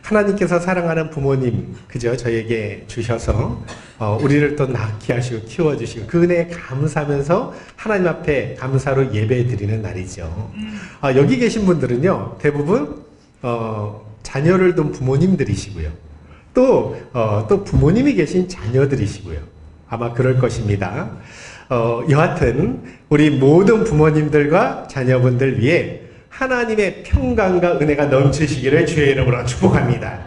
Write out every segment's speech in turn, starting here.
하나님께서 사랑하는 부모님, 그죠? 저에게 주셔서 우리를 또 낳게 하시고 키워주시고 그 은혜에 감사하면서 하나님 앞에 감사로 예배 드리는 날이죠. 여기 계신 분들은요, 대부분 자녀를 둔 부모님들이시고요. 또 부모님이 계신 자녀들이시고요. 아마 그럴 것입니다. 여하튼 우리 모든 부모님들과 자녀분들 위해 하나님의 평강과 은혜가 넘치시기를 주의 이름으로 축복합니다.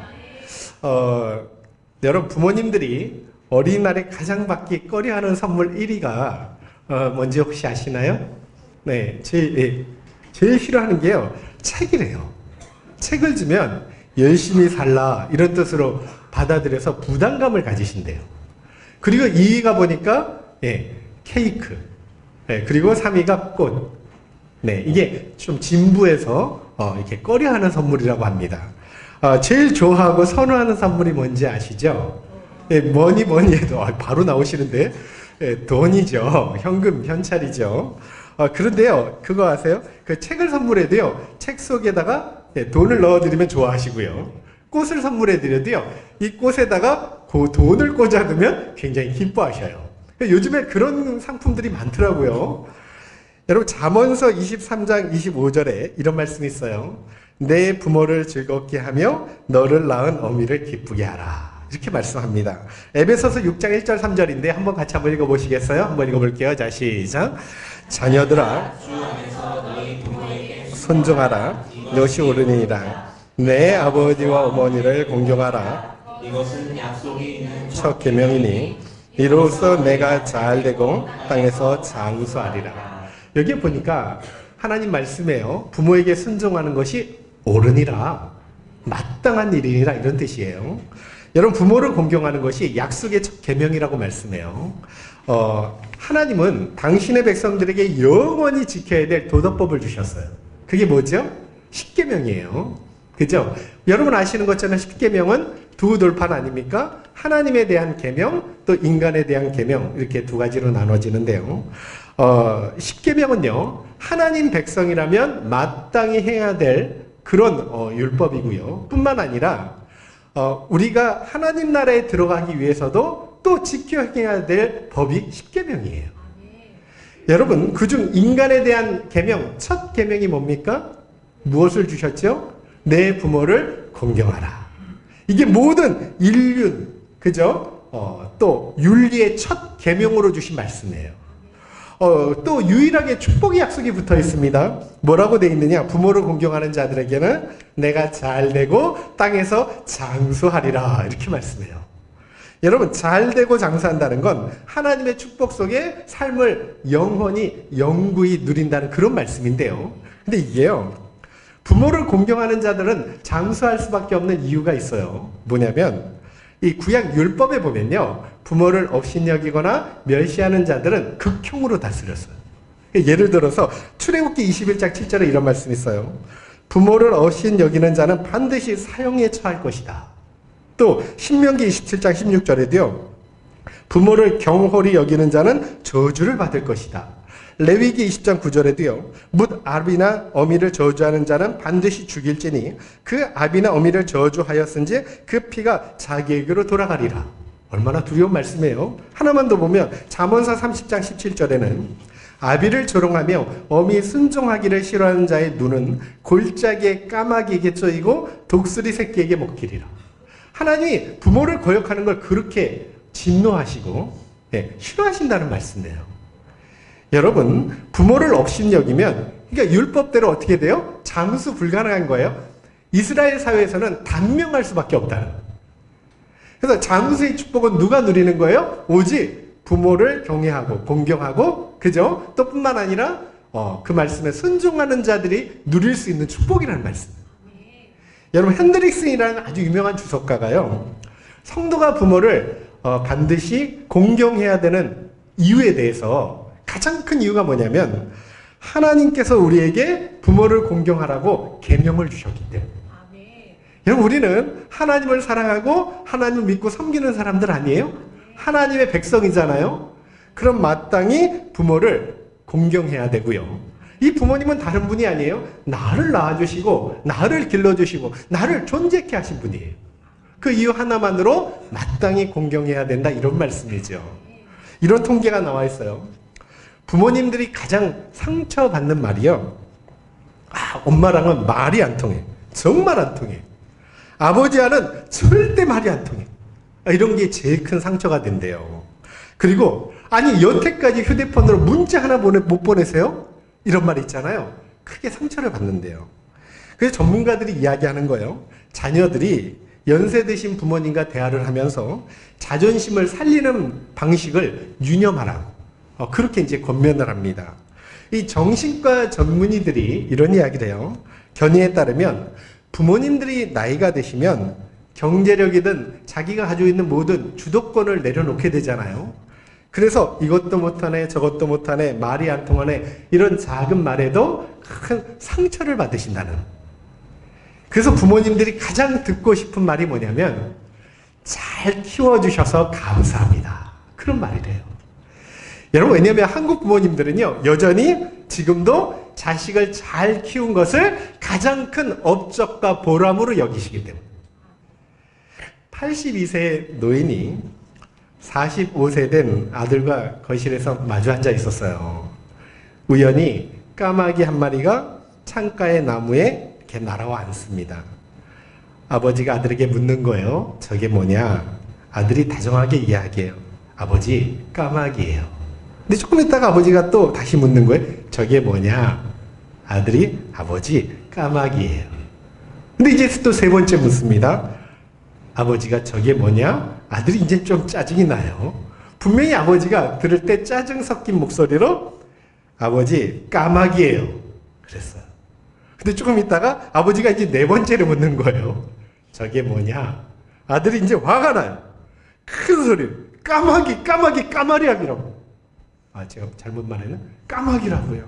여러분 부모님들이 어린이날에 가장 받기 꺼려하는 선물 1위가 뭔지 혹시 아시나요? 네, 제일 싫어하는 게요, 책이래요. 책을 주면 열심히 살라 이런 뜻으로 받아들여서 부담감을 가지신대요. 그리고 2위가 보니까 케이크, 그리고 3위가 꽃. 네, 이게 좀 진부해서 이렇게 꺼려하는 선물이라고 합니다. 제일 좋아하고 선호하는 선물이 뭔지 아시죠? 뭐니 해도 바로 나오시는데 돈이죠. 현금, 현찰이죠. 그런데요, 그거 아세요? 그 책을 선물해도요, 책 속에다가 돈을 넣어드리면 좋아하시고요. 꽃을 선물해드려도요, 이 꽃에다가 그 돈을 꽂아두면 굉장히 기뻐하셔요. 요즘에 그런 상품들이 많더라고요. 여러분 잠언서 23장 25절에 이런 말씀이 있어요. 내 부모를 즐겁게 하며 너를 낳은 어미를 기쁘게 하라. 이렇게 말씀합니다. 에베소서 6장 1절 3절인데 한번 같이 한번 읽어보시겠어요? 한번 읽어볼게요. 자, 시작. 자녀들아 순종하라. 이것이 옳으니라. 내 아버지와 어머니를 공경하라. 이것은 약속이 있는 첫 계명이니 이로써 내가 잘되고 땅에서 장수하리라. 여기에 보니까 하나님 말씀에요, 부모에게 순종하는 것이 옳으니라, 마땅한 일이니라, 이런 뜻이에요. 여러분 부모를 공경하는 것이 약속의 첫 계명이라고 말씀해요. 하나님은 당신의 백성들에게 영원히 지켜야 될 도덕법을 주셨어요. 그게 뭐죠? 십계명이에요. 그죠? 여러분 아시는 것처럼 십계명은 두 돌판 아닙니까? 하나님에 대한 계명, 또 인간에 대한 계명, 이렇게 두 가지로 나눠지는데요. 십계명은요, 하나님 백성이라면 마땅히 해야 될 그런 율법이고요. 뿐만 아니라 우리가 하나님 나라에 들어가기 위해서도 또 지켜야 될 법이 십계명이에요. 여러분 그중 인간에 대한 계명, 첫 계명이 뭡니까? 무엇을 주셨죠? 내 부모를 공경하라. 이게 모든 인륜, 그죠? 또 윤리의 첫 계명으로 주신 말씀이에요. 또 유일하게 축복의 약속이 붙어 있습니다. 뭐라고 되어 있느냐? 부모를 공경하는 자들에게는 내가 잘되고 땅에서 장수하리라, 이렇게 말씀해요. 여러분 잘되고 장수한다는 건 하나님의 축복 속에 삶을 영원히 영구히 누린다는 그런 말씀인데요. 근데 이게요, 부모를 공경하는 자들은 장수할 수밖에 없는 이유가 있어요. 뭐냐면 이 구약 율법에 보면요, 부모를 업신여기거나 멸시하는 자들은 극형으로 다스렸어요. 예를 들어서 출애굽기 21장 7절에 이런 말씀이 있어요. 부모를 업신여기는 자는 반드시 사형에 처할 것이다. 또 신명기 27장 16절에도요, 부모를 경홀히 여기는 자는 저주를 받을 것이다. 레위기 20장 9절에도요, 묻 아비나 어미를 저주하는 자는 반드시 죽일지니 그 아비나 어미를 저주하였은지 그 피가 자기에게로 돌아가리라. 얼마나 두려운 말씀이에요. 하나만 더 보면 잠언서 30장 17절에는 아비를 조롱하며 어미 순종하기를 싫어하는 자의 눈은 골짜기의 까마귀에게 쪼이고 독수리 새끼에게 먹히리라. 하나님이 부모를 거역하는 걸 그렇게 진노하시고 싫어하신다는 말씀이에요. 여러분 부모를 업신여기면, 그러니까 율법대로 어떻게 돼요? 장수 불가능한 거예요. 이스라엘 사회에서는 단명할 수밖에 없다는 거예요. 그래서 장수의 축복은 누가 누리는 거예요? 오직 부모를 경외하고 공경하고, 그죠? 또 뿐만 아니라 그 말씀에 순종하는 자들이 누릴 수 있는 축복이라는 말씀이에요. 여러분 핸드릭슨이라는 아주 유명한 주석가가요, 성도가 부모를 반드시 공경해야 되는 이유에 대해서, 가장 큰 이유가 뭐냐면 하나님께서 우리에게 부모를 공경하라고 계명을 주셨기 때문에. 여러분 우리는 하나님을 사랑하고 하나님을 믿고 섬기는 사람들 아니에요? 하나님의 백성이잖아요. 그럼 마땅히 부모를 공경해야 되고요. 이 부모님은 다른 분이 아니에요. 나를 낳아주시고 나를 길러주시고 나를 존재케 하신 분이에요. 그 이유 하나만으로 마땅히 공경해야 된다, 이런 말씀이죠. 이런 통계가 나와 있어요. 부모님들이 가장 상처받는 말이요, 엄마랑은 말이 안 통해. 정말 안 통해. 아버지와는 절대 말이 안 통해. 이런 게 제일 큰 상처가 된대요. 그리고 아니 여태까지 휴대폰으로 문자 하나 못 보내세요? 이런 말 있잖아요. 크게 상처를 받는데요. 그래서 전문가들이 이야기하는 거예요. 자녀들이 연세 드신 부모님과 대화를 하면서 자존심을 살리는 방식을 유념하라. 그렇게 이제 권면을 합니다. 이 정신과 전문의들이 이런 이야기를 해요. 견해에 따르면 부모님들이 나이가 드시면 경제력이든 자기가 가지고 있는 모든 주도권을 내려놓게 되잖아요. 그래서 이것도 못하네, 저것도 못하네, 말이 안 통하네, 이런 작은 말에도 큰 상처를 받으신다는. 그래서 부모님들이 가장 듣고 싶은 말이 뭐냐면 잘 키워주셔서 감사합니다, 그런 말이래요. 여러분, 왜냐하면 한국 부모님들은요 여전히 지금도 자식을 잘 키운 것을 가장 큰 업적과 보람으로 여기시기 때문에. 82세 노인이 45세 된 아들과 거실에서 마주 앉아 있었어요. 우연히 까마귀 한 마리가 창가의 나무에 이렇게 날아와 앉습니다. 아버지가 아들에게 묻는 거예요. 저게 뭐냐? 아들이 다정하게 이야기해요. 아버지, 까마귀예요. 근데 조금 있다가 아버지가 또 다시 묻는 거예요. 저게 뭐냐? 아들이, 아버지, 까마귀예요. 근데 이제 또 세 번째 묻습니다. 아버지가 저게 뭐냐? 아들이 이제 좀 짜증이 나요. 분명히 아버지가 들을 때 짜증 섞인 목소리로 아버지, 까마귀예요, 그랬어요. 근데 조금 있다가 아버지가 이제 네 번째로 묻는 거예요. 저게 뭐냐? 아들이 이제 화가 나요. 큰 소리로 까마귀, 까마귀, 까마리함이라고. 제가 잘못 말했나? 까마귀라고요.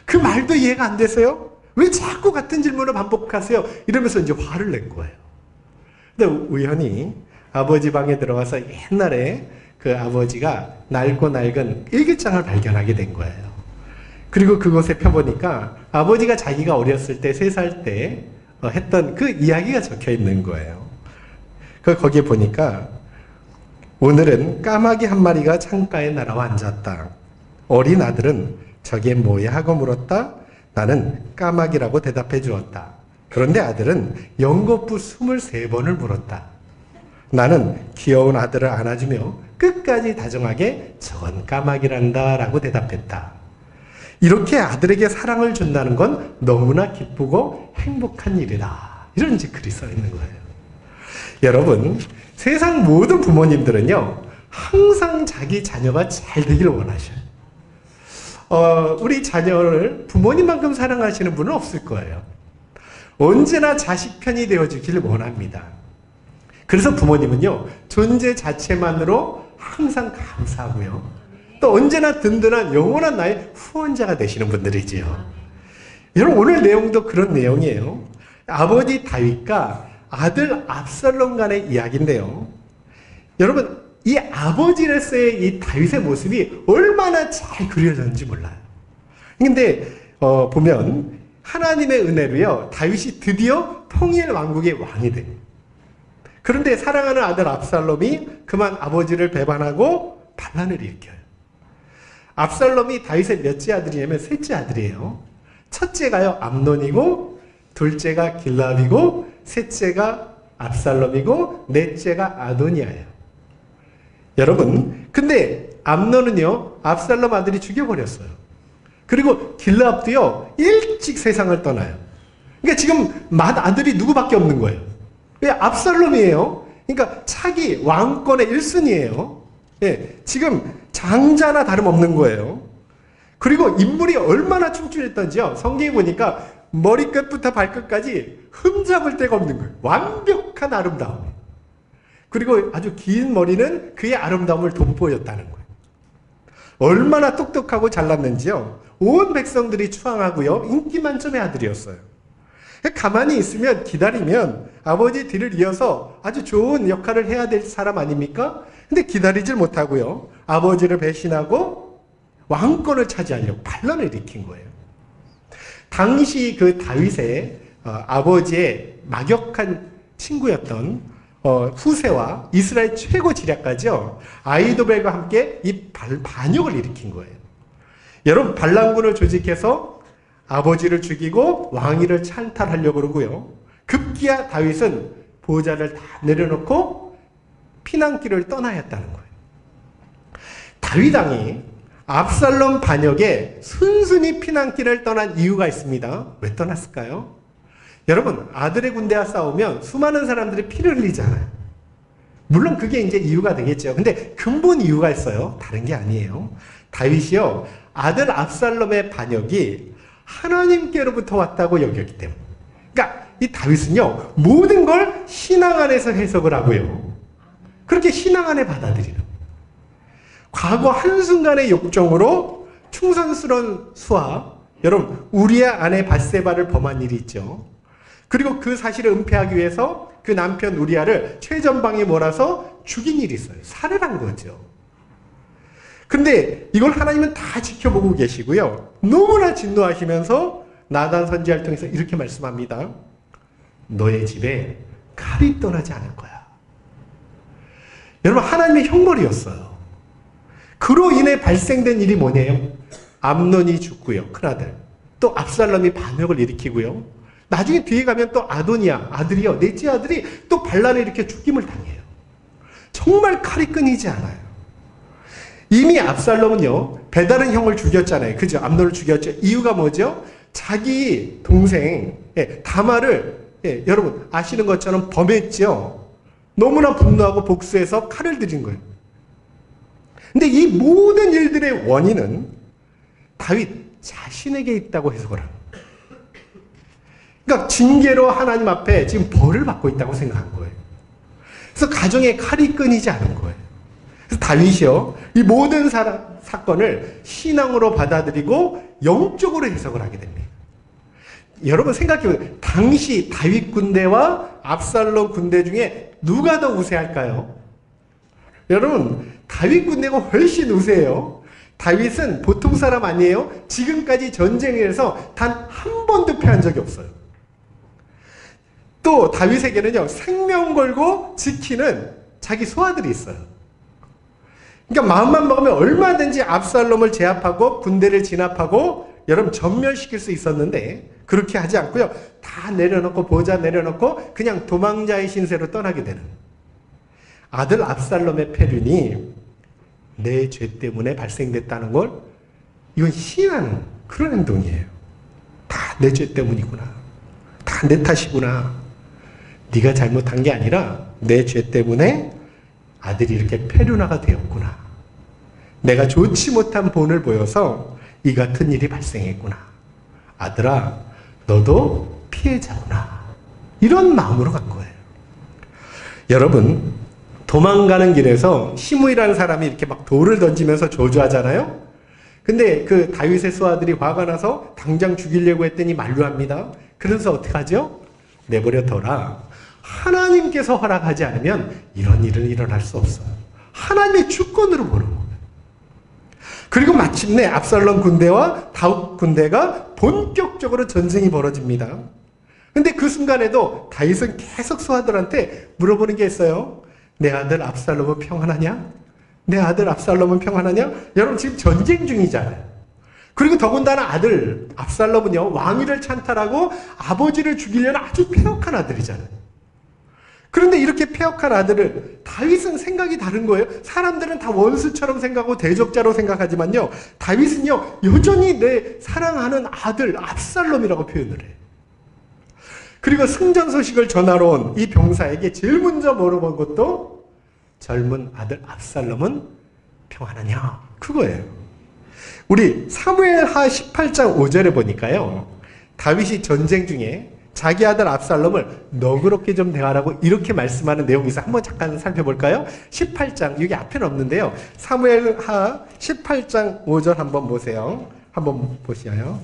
그 말도 이해가 안 되세요? 왜 자꾸 같은 질문을 반복하세요? 이러면서 이제 화를 낸 거예요. 근데 우연히 아버지 방에 들어가서 옛날에 그 아버지가 낡고 낡은 일기장을 발견하게 된 거예요. 그리고 그곳에 펴보니까 아버지가 자기가 어렸을 때 3살 때 했던 그 이야기가 적혀 있는 거예요. 거기에 보니까 오늘은 까마귀 한 마리가 창가에 날아와 앉았다. 어린 아들은 저게 뭐야 하고 물었다. 나는 까마귀라고 대답해 주었다. 그런데 아들은 연거푸 23번을 물었다. 나는 귀여운 아들을 안아주며 끝까지 다정하게 저건 까마귀란다 라고 대답했다. 이렇게 아들에게 사랑을 준다는 건 너무나 기쁘고 행복한 일이다. 이런 이제 글이 써 있는 거예요. 여러분, 세상 모든 부모님들은요 항상 자기 자녀가 잘 되기를 원하셔요. 우리 자녀를 부모님만큼 사랑하시는 분은 없을 거예요. 언제나 자식 편이 되어주기를 원합니다. 그래서 부모님은요 존재 자체만으로 항상 감사하고요, 또 언제나 든든한 영원한 나의 후원자가 되시는 분들이지요. 여러분, 오늘 내용도 그런 내용이에요. 아버지 다윗과 아들 압살롬 간의 이야기인데요. 여러분, 이 아버지로서의 이 다윗의 모습이 얼마나 잘 그려졌는지 몰라요. 근데 보면 하나님의 은혜로요 다윗이 드디어 통일 왕국의 왕이 돼요. 그런데 사랑하는 아들 압살롬이 그만 아버지를 배반하고 반란을 일으켜요. 압살롬이 다윗의 몇째 아들이냐면 셋째 아들이에요. 첫째가요 암논이고, 둘째가 길랍이고, 셋째가 압살롬이고, 넷째가 아도니아예요. 여러분, 근데 암논은요 압살롬 아들이 죽여버렸어요. 그리고 길랍도요 일찍 세상을 떠나요. 그러니까 지금 맏아들이 누구밖에 없는 거예요. 왜? 압살롬이에요. 그러니까 차기 왕권의 1순위예요. 예, 지금 장자나 다름없는 거예요. 그리고 인물이 얼마나 충출했던지요, 성경에 보니까 머리끝부터 발끝까지 흠잡을 데가 없는 거예요. 완벽한 아름다움. 그리고 아주 긴 머리는 그의 아름다움을 돋보였다는 거예요. 얼마나 똑똑하고 잘났는지요, 온 백성들이 추앙하고요 인기 만점의 아들이었어요. 가만히 있으면, 기다리면 아버지 뒤를 이어서 아주 좋은 역할을 해야 될 사람 아닙니까? 근데 기다리질 못하고요 아버지를 배신하고 왕권을 차지하려고 반란을 일으킨 거예요. 당시 그 다윗의 아버지의 막역한 친구였던 후세와 이스라엘 최고 지략가죠. 아히도벨과 함께 이 반역을 일으킨 거예요. 여러분, 반란군을 조직해서 아버지를 죽이고 왕위를 찬탈하려고 그러고요. 급기야 다윗은 보호자를 다 내려놓고 피난길을 떠나야 했다는 거예요. 다윗 왕이 압살롬 반역에 순순히 피난길을 떠난 이유가 있습니다. 왜 떠났을까요? 여러분, 아들의 군대와 싸우면 수많은 사람들이 피를 흘리잖아요. 물론 그게 이제 이유가 되겠죠. 근데 근본 이유가 있어요. 다른 게 아니에요. 다윗이요, 아들 압살롬의 반역이 하나님께로부터 왔다고 여겼기 때문에. 그러니까 이 다윗은요, 모든 걸 신앙 안에서 해석을 하고요. 그렇게 신앙 안에 받아들이는. 과거 한순간의 욕정으로 충성스러운 수아, 여러분, 우리의 아내 밧세바를 범한 일이 있죠. 그리고 그 사실을 은폐하기 위해서 그 남편 우리아를 최전방에 몰아서 죽인 일이 있어요. 살해를 한 거죠. 근데 이걸 하나님은 다 지켜보고 계시고요. 너무나 진노하시면서 나단 선지자를 통해서 이렇게 말씀합니다. 너의 집에 칼이 떠나지 않을 거야. 여러분, 하나님의 형벌이었어요. 그로 인해 발생된 일이 뭐냐요? 암논이 죽고요. 큰아들. 또 압살롬이 반역을 일으키고요. 나중에 뒤에 가면 또 아도니아 아들이요. 넷째 아들이 또 반란을 일으켜 죽임을 당해요. 정말 칼이 끊이지 않아요. 이미 압살롬은요, 배다른 형을 죽였잖아요. 그죠? 암논을 죽였죠. 이유가 뭐죠? 자기 동생 다말을 여러분 아시는 것처럼 범했죠. 너무나 분노하고 복수해서 칼을 들인 거예요. 근데 이 모든 일들의 원인은 다윗 자신에게 있다고 해석을 합니다. 그러니까 징계로 하나님 앞에 지금 벌을 받고 있다고 생각한 거예요. 그래서 가정에 칼이 끊이지 않은 거예요. 그래서 다윗이요, 이 모든 사건을 신앙으로 받아들이고 영적으로 해석을 하게 됩니다. 여러분 생각해보세요. 당시 다윗 군대와 압살롬 군대 중에 누가 더 우세할까요? 여러분, 다윗 군대가 훨씬 우세해요. 다윗은 보통 사람 아니에요. 지금까지 전쟁에서 단 한 번도 패한 적이 없어요. 또 다윗에게는요, 생명 걸고 지키는 자기 소아들이 있어요. 그러니까 마음만 먹으면 얼마든지 압살롬을 제압하고 군대를 진압하고 여러분 전멸시킬 수 있었는데 그렇게 하지 않고요. 다 내려놓고 보호자 내려놓고 그냥 도망자의 신세로 떠나게 되는, 아들 압살롬의 패륜이 내 죄 때문에 발생됐다는 걸, 이건 시인하는 그런 행동이에요. 다 내 죄 때문이구나. 다 내 탓이구나. 네가 잘못한 게 아니라 내 죄 때문에 아들이 이렇게 패륜화가 되었구나. 내가 좋지 못한 본을 보여서 이 같은 일이 발생했구나. 아들아, 너도 피해자구나. 이런 마음으로 간 거예요. 여러분, 도망가는 길에서 시므이라는 사람이 이렇게 막 돌을 던지면서 저주하잖아요. 근데 그 다윗의 소아들이 화가 나서 당장 죽이려고 했더니 만류합니다. 그래서 어떻게 하죠? 내버려 둬라. 하나님께서 허락하지 않으면 이런 일은 일어날 수 없어요. 하나님의 주권으로 보는 거예요. 그리고 마침내 압살롬 군대와 다윗 군대가 본격적으로 전쟁이 벌어집니다. 근데 그 순간에도 다윗은 계속 소아들한테 물어보는 게 있어요. 내 아들 압살롬은 평안하냐? 내 아들 압살롬은 평안하냐? 여러분 지금 전쟁 중이잖아요. 그리고 더군다나 아들 압살롬은요, 왕위를 찬탈하고 아버지를 죽이려는 아주 폐역한 아들이잖아요. 그런데 이렇게 폐역한 아들을, 다윗은 생각이 다른 거예요. 사람들은 다 원수처럼 생각하고 대적자로 생각하지만요, 다윗은요 여전히 내 사랑하는 아들 압살롬이라고 표현을 해요. 그리고 승전 소식을 전하러 온 이 병사에게 제일 먼저 물어본 것도 젊은 아들 압살롬은 평안하냐? 그거예요. 우리 사무엘하 18장 5절에 보니까요, 다윗이 전쟁 중에 자기 아들 압살롬을 너그럽게 좀 대하라고 이렇게 말씀하는 내용이 있어요. 한번 잠깐 살펴볼까요? 18장, 여기 앞에는 없는데요. 사무엘하 18장 5절 한번 보세요. 한번 보시아요.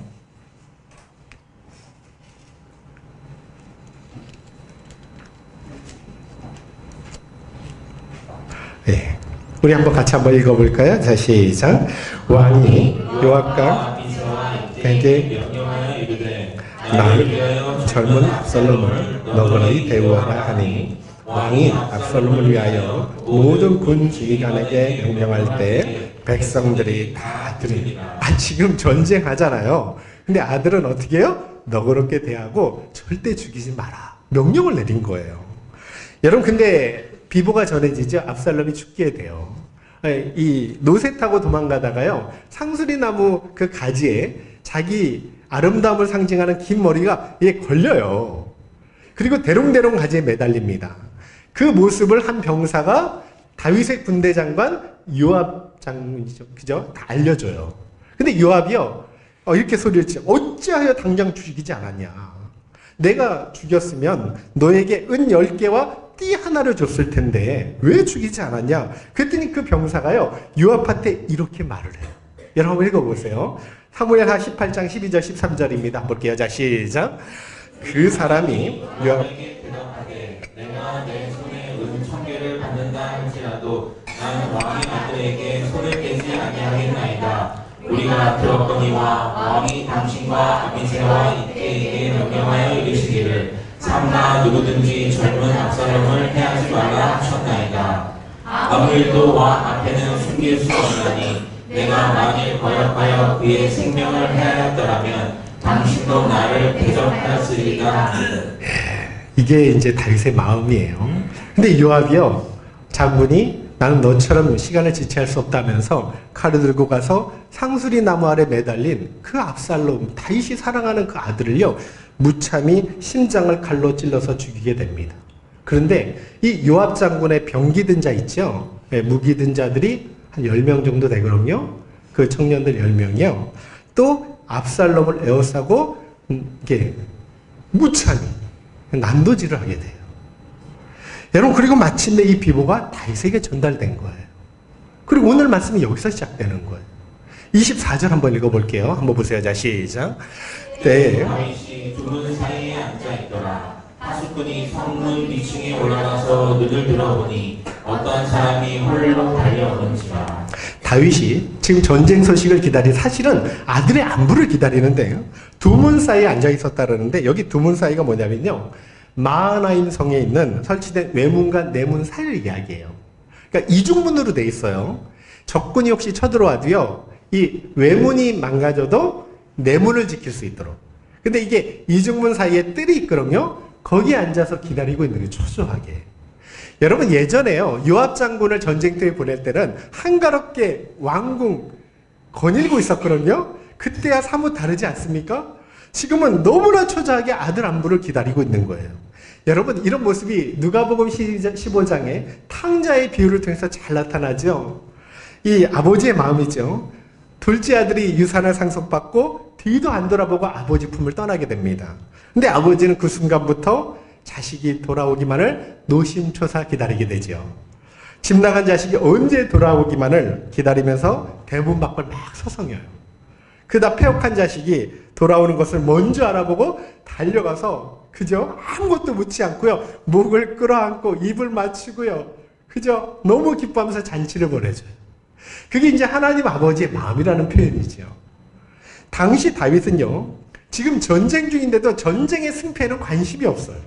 네. 우리 한번 같이 한번 읽어볼까요? 자, 시작. 왕이 요압과 아비사와 벤제 명령하여 이르되 나를 위하여 젊은 압살롬을 너그러이 대우하라 하니 왕이 압살롬을 위하여 모든 군 지휘관에게 명령할 때 백성들이 다 들으니라. 지금 전쟁하잖아요. 근데 아들은 어떻게 해요? 너그럽게 대하고 절대 죽이지 마라. 명령을 내린 거예요. 여러분, 근데 비보가 전해지죠. 압살롬이 죽게 돼요. 이 노새 타고 도망가다가요, 상수리 나무 그 가지에 자기 아름다움을 상징하는 긴 머리가 걸려요. 그리고 대롱대롱 가지에 매달립니다. 그 모습을 한 병사가 다윗의 군대 장관 요압 장군이죠. 그죠? 다 알려줘요. 근데 요압이요, 이렇게 소리를 치죠. 어찌하여 당장 죽이지 않았냐. 내가 죽였으면 너에게 은 10개와 띠 하나를 줬을 텐데 왜 죽이지 않았냐. 그랬더니 그 병사가요, 요압한테 이렇게 말을 해요. 여러분 읽어보세요. 사무엘하 18장 12절 13절입니다. 볼게요. 자, 시작. 그 사람이 요압에게 대답하되 내가 내 손에 은 1000개를 받는다 할지라도 나는 왕의 아들에게 손을 떼지 아니하겠나이다. 우리가 들었거니와 왕이 당신과 아비새와 이때에게 명령하여 이르시기를 삼나 누구든지 젊은 압살롬을 해하지 말라 하셨나이다. 아무 일도 왕 앞에는 숨길 수 없나니 내가 만일 거역하여 그의 생명을 해하였더라면 당신도 나를 대적하였으리라 하니. 이게 이제 다윗의 마음이에요. 근데 요압이요, 장군이 나는 너처럼 시간을 지체할 수 없다면서 칼을 들고 가서 상수리 나무 아래 매달린 그 압살롬, 다윗이 사랑하는 그 아들을요, 무참히 심장을 칼로 찔러서 죽이게 됩니다. 그런데 이 요압 장군의 병기 든 자 있죠? 무기 든 자들이 한 10명 정도 되거든요. 그 청년들 10명이요. 또 압살롬을 에워싸고 이게 무참히 난도질을 하게 돼요. 여러분, 그리고 마침내 이 비보가 다윗에게 전달된 거예요. 그리고 오늘 말씀이 여기서 시작되는 거예요. 24절 한번 읽어볼게요. 한번 보세요. 자, 시작. 네. 다윗이 두 문 사이에 앉아 있더라. 하수꾼이 성문 위층에 올라가서 눈을 들어보니 어떤 사람이 홀로 달려오는지라. 다윗이 지금 전쟁 소식을 기다린, 사실은 아들의 안부를 기다리는데요, 두 문 사이에 앉아 있었다는데, 여기 두 문 사이가 뭐냐면요, 마하나임 성에 있는 설치된 외문과 내문 사이를 이야기해요. 그러니까 이중문으로 돼 있어요. 적군이 혹시 쳐들어와도요, 이 외문이 망가져도 내문을 지킬 수 있도록. 근데 이게 이중문 사이에 뜰이 있거든요. 거기에 앉아서 기다리고 있는 게 초조하게. 여러분, 예전에요, 요압 장군을 전쟁터에 보낼 때는 한가롭게 왕궁 거닐고 있었거든요. 그때야 사뭇 다르지 않습니까? 지금은 너무나 초조하게 아들 안부를 기다리고 있는 거예요. 여러분, 이런 모습이 누가복음 15장에 탕자의 비유를 통해서 잘 나타나죠. 이 아버지의 마음이죠. 둘째 아들이 유산을 상속받고 뒤도 안 돌아보고 아버지 품을 떠나게 됩니다. 근데 아버지는 그 순간부터 자식이 돌아오기만을 노심초사 기다리게 되죠. 집 나간 자식이 언제 돌아오기만을 기다리면서 대문 밖을 막 서성여요. 그다 폐역한 자식이 돌아오는 것을 먼저 알아보고 달려가서 그저 아무것도 묻지 않고요, 목을 끌어안고 입을 맞추고요, 그저 너무 기뻐하면서 잔치를 벌여줘요. 그게 이제 하나님 아버지의 마음이라는 표현이죠. 당시 다윗은요, 지금 전쟁 중인데도 전쟁의 승패에는 관심이 없어요.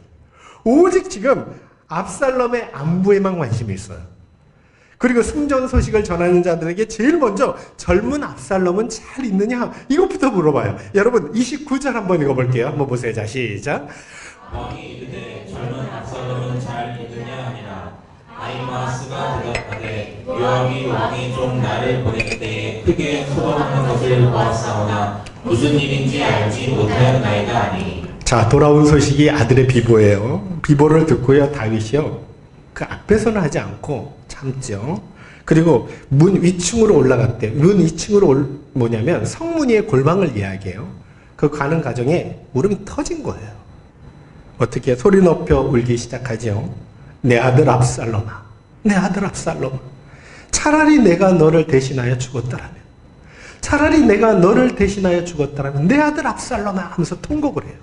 오직 지금 압살롬의 안부에만 관심이 있어요. 그리고 승전 소식을 전하는 자들에게 제일 먼저 젊은 압살롬은 잘 있느냐, 이것부터 물어봐요. 여러분, 29절 한번 읽어볼게요. 한번 보세요. 자, 시작. 왕이 이르되 젊은 압살롬은 잘 있느냐 하니라. 아히마아스가 대답하되 요압이 왕이 좀 나를 보낼 때에 크게 소동하는 것을 보았사오나 무슨 일인지 알지 못하였나이다 하니. 자, 돌아온 소식이 아들의 비보예요. 비보를 듣고요, 다윗이요, 그 앞에서는 하지 않고 참죠. 그리고 문 위층으로 올라갔대. 문 위층으로 뭐냐면 성문 위의 골방을 이야기해요. 그 가는 과정에 울음이 터진 거예요. 어떻게 소리 높여 울기 시작하죠. 내 아들 압살롬아, 내 아들 압살롬아, 차라리 내가 너를 대신하여 죽었더라면, 차라리 내가 너를 대신하여 죽었더라면 내 아들 압살롬아 하면서 통곡을 해요.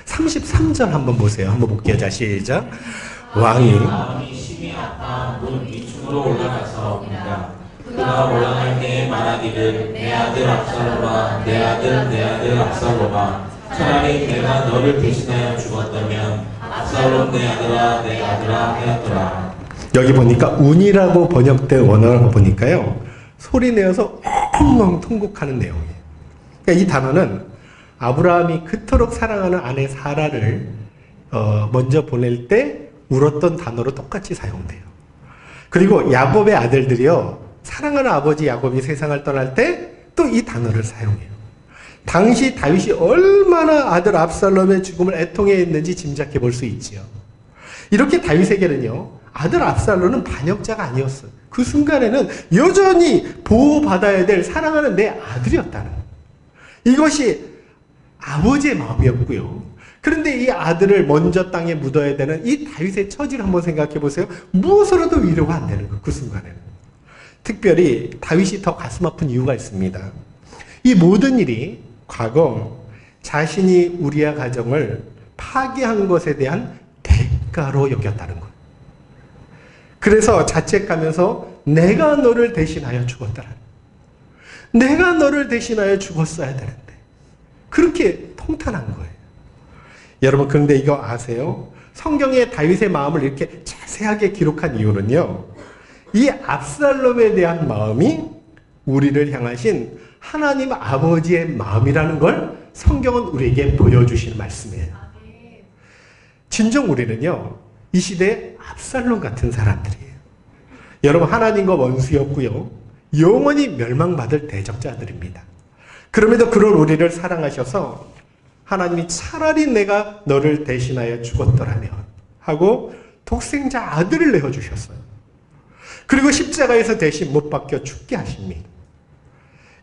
33절 한번 보세요. 한번 볼게요. 자, 시작. 왕이 마음이 심히 아파 문 위층으로 올라가서옵니다. 그가 올라갈 때에 말하기를 내 아들 압살롬아, 내 아들, 내 아들 압살롬아, 차라리 내가 너를 대신하여 죽었다면 압살롬 내 아들아 하였더라. 여기 보니까 운이라고 번역된 원어를 보니까요, 소리 내어서 엉엉 통곡하는 내용이에요. 그러니까 이 단어는 아브라함이 그토록 사랑하는 아내 사라를 먼저 보낼 때 울었던 단어로 똑같이 사용돼요. 그리고 야곱의 아들들이요, 사랑하는 아버지 야곱이 세상을 떠날 때 또 이 단어를 사용해요. 당시 다윗이 얼마나 아들 압살롬의 죽음을 애통해했는지 짐작해 볼 수 있지요. 이렇게 다윗에게는요, 아들 압살롬은 반역자가 아니었어요. 그 순간에는 여전히 보호받아야 될 사랑하는 내 아들이었다는, 이것이 아버지의 마음이었고요. 그런데 이 아들을 먼저 땅에 묻어야 되는 이 다윗의 처지를 한번 생각해 보세요. 무엇으로도 위로가 안 되는 거예요, 그 순간에는. 특별히 다윗이 더 가슴 아픈 이유가 있습니다. 이 모든 일이 과거 자신이 우리아 가정을 파괴한 것에 대한 대가로 여겼다는 거예요. 그래서 자책하면서 내가 너를 대신하여 죽었더라. 내가 너를 대신하여 죽었어야 되는데. 그렇게 통탄한 거예요. 여러분, 그런데 이거 아세요? 성경에 다윗의 마음을 이렇게 자세하게 기록한 이유는요, 이 압살롬에 대한 마음이 우리를 향하신 하나님 아버지의 마음이라는 걸 성경은 우리에게 보여주시는 말씀이에요. 진정 우리는요, 이 시대에 압살롬 같은 사람들이에요. 여러분, 하나님과 원수였고요, 영원히 멸망받을 대적자들입니다. 그럼에도 그런 우리를 사랑하셔서 하나님이 차라리 내가 너를 대신하여 죽었더라면 하고 독생자 아들을 내어주셨어요. 그리고 십자가에서 대신 못 박혀 죽게 하십니다.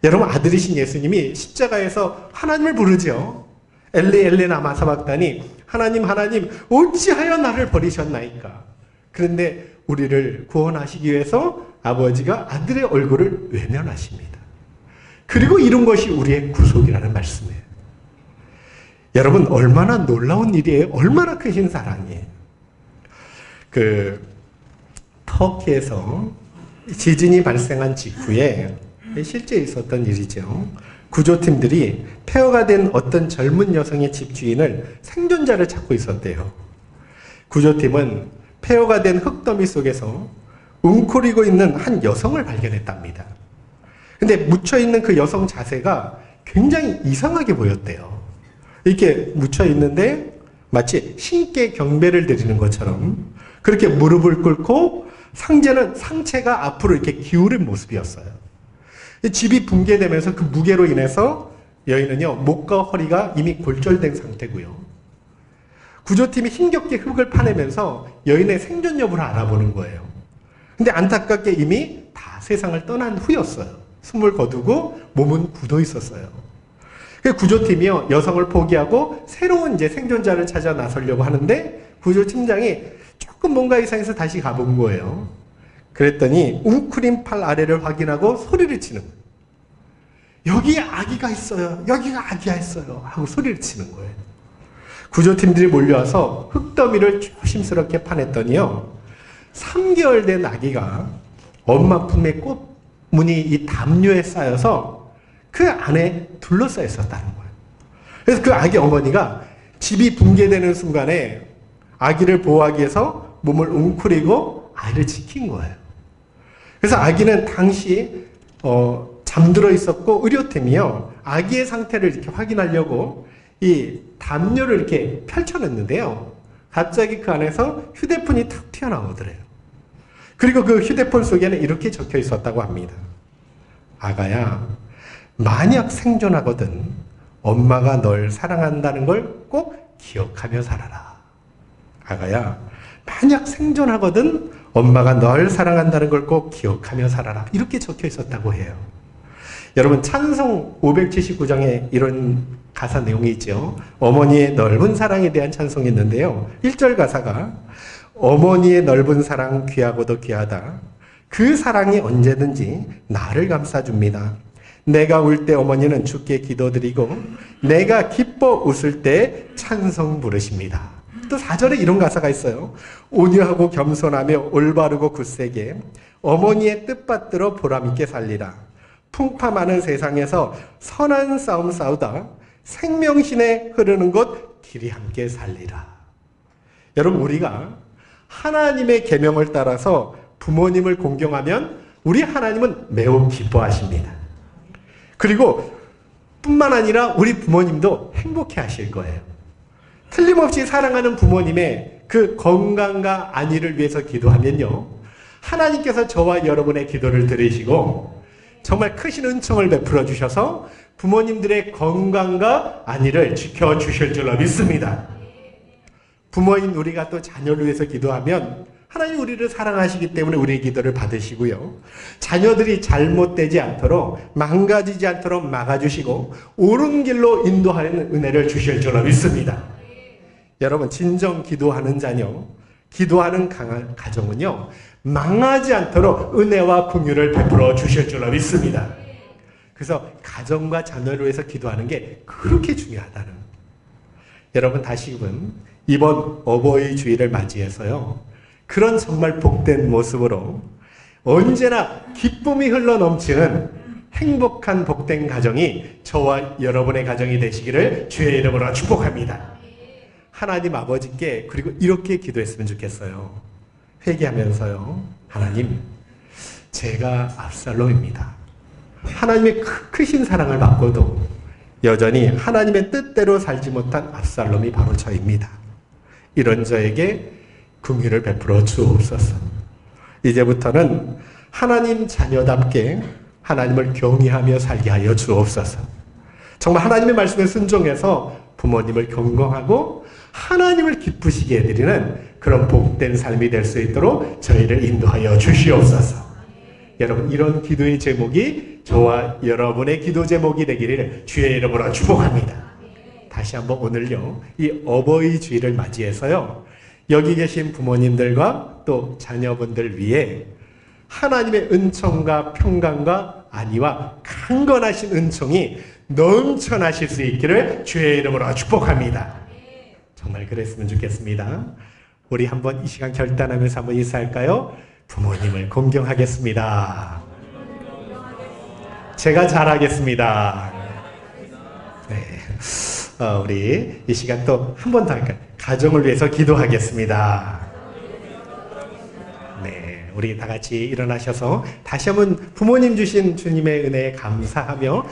여러분, 아들이신 예수님이 십자가에서 하나님을 부르죠. 엘리 엘리 라마 사박다니, 하나님 하나님 어찌하여 나를 버리셨나이까. 그런데 우리를 구원하시기 위해서 아버지가 아들의 얼굴을 외면하십니다. 그리고 이룬 것이 우리의 구속이라는 말씀이에요. 여러분, 얼마나 놀라운 일이에요. 얼마나 크신 사랑이에요. 터키에서 지진이 발생한 직후에 실제 있었던 일이죠. 구조팀들이 폐허가 된 어떤 젊은 여성의 집주인을 생존자를 찾고 있었대요. 구조팀은 폐허가 된 흙더미 속에서 웅크리고 있는 한 여성을 발견했답니다. 근데 묻혀있는 그 여성 자세가 굉장히 이상하게 보였대요. 이렇게 묻혀있는데 마치 신께 경배를 드리는 것처럼 그렇게 무릎을 꿇고 상체가 앞으로 이렇게 기울인 모습이었어요. 집이 붕괴되면서 그 무게로 인해서 여인은요, 목과 허리가 이미 골절된 상태고요. 구조팀이 힘겹게 흙을 파내면서 여인의 생존 여부를 알아보는 거예요. 근데 안타깝게 이미 다 세상을 떠난 후였어요. 숨을 거두고 몸은 굳어 있었어요. 구조팀이요, 여성을 포기하고 새로운 이제 생존자를 찾아 나서려고 하는데 구조팀장이 조금 뭔가 이상해서 다시 가본 거예요. 그랬더니 웅크린 팔 아래를 확인하고 소리를 치는 거예요. 여기에 아기가 있어요. 여기가 아기가 있어요. 하고 소리를 치는 거예요. 구조팀들이 몰려와서 흙더미를 조심스럽게 파냈더니요, 3개월 된 아기가 엄마 품의 꽃무늬 이 담요에 쌓여서 그 안에 둘러싸여 있었다는 거예요. 그래서 그 아기 어머니가 집이 붕괴되는 순간에 아기를 보호하기 위해서 몸을 웅크리고 아이를 지킨 거예요. 그래서 아기는 당시 잠들어 있었고, 의료팀이요, 아기의 상태를 이렇게 확인하려고 이 담요를 이렇게 펼쳐냈는데요, 갑자기 그 안에서 휴대폰이 탁 튀어나오더래요. 그리고 그 휴대폰 속에는 이렇게 적혀 있었다고 합니다. 아가야, 만약 생존하거든 엄마가 널 사랑한다는 걸 꼭 기억하며 살아라. 아가야, 만약 생존하거든 엄마가 널 사랑한다는 걸 꼭 기억하며 살아라. 이렇게 적혀 있었다고 해요. 여러분, 찬송 579장에 이런 가사 내용이 있죠. 어머니의 넓은 사랑에 대한 찬송이 있는데요, 1절 가사가 어머니의 넓은 사랑 귀하고도 귀하다. 그 사랑이 언제든지 나를 감싸줍니다. 내가 울 때 어머니는 주께 기도드리고 내가 기뻐 웃을 때 찬송 부르십니다. 또 4절에 이런 가사가 있어요. 온유하고 겸손하며 올바르고 굳세게 어머니의 뜻받들어 보람있게 살리라. 풍파 많은 세상에서 선한 싸움 싸우다 생명신에 흐르는 곳 길이 함께 살리라. 여러분, 우리가 하나님의 계명을 따라서 부모님을 공경하면 우리 하나님은 매우 기뻐하십니다. 그리고 뿐만 아니라 우리 부모님도 행복해 하실 거예요. 틀림없이 사랑하는 부모님의 그 건강과 안위를 위해서 기도하면요, 하나님께서 저와 여러분의 기도를 들으시고 정말 크신 은총을 베풀어 주셔서 부모님들의 건강과 안위를 지켜주실 줄로 믿습니다. 부모인 우리가 또 자녀를 위해서 기도하면 하나님 우리를 사랑하시기 때문에 우리의 기도를 받으시고요, 자녀들이 잘못되지 않도록, 망가지지 않도록 막아주시고 옳은 길로 인도하는 은혜를 주실 줄로 믿습니다. 여러분, 진정 기도하는 자녀, 기도하는 가정은요, 망하지 않도록 은혜와 긍휼을 베풀어 주실 줄로 믿습니다. 그래서 가정과 자녀를 위해서 기도하는 게 그렇게 중요하다는, 여러분, 다시금 이번 어버이 주일을 맞이해서요, 그런 정말 복된 모습으로 언제나 기쁨이 흘러 넘치는 행복한 복된 가정이 저와 여러분의 가정이 되시기를 주의 이름으로 축복합니다. 하나님 아버지께 그리고 이렇게 기도했으면 좋겠어요. 회개하면서요, 하나님, 제가 압살롬입니다. 하나님의 크신 사랑을 받고도 여전히 하나님의 뜻대로 살지 못한 압살롬이 바로 저입니다. 이런 저에게 긍휼을 베풀어 주옵소서. 이제부터는 하나님 자녀답게 하나님을 경외하며 살게 하여 주옵소서. 정말 하나님의 말씀에 순종해서 부모님을 경공하고 하나님을 기쁘시게 해드리는 그런 복된 삶이 될 수 있도록 저희를 인도하여 주시옵소서. 여러분, 이런 기도의 제목이 저와 여러분의 기도 제목이 되기를 주의 이름으로 축복합니다. 다시 한번 오늘요, 이 어버이 주일을 맞이해서요, 여기 계신 부모님들과 또 자녀분들 위해 하나님의 은총과 평강과 안위와 강건하신 은총이 넘쳐나실 수 있기를 주의 이름으로 축복합니다. 정말 그랬으면 좋겠습니다. 우리 한번 이 시간 결단하면서 한번 인사할까요? 부모님을 공경하겠습니다. 제가 잘하겠습니다. 네. 우리 이 시간 또 한 번 더 할까요? 가정을 위해서 기도하겠습니다. 네, 우리 다 같이 일어나셔서 다시 한번 부모님 주신 주님의 은혜에 감사하며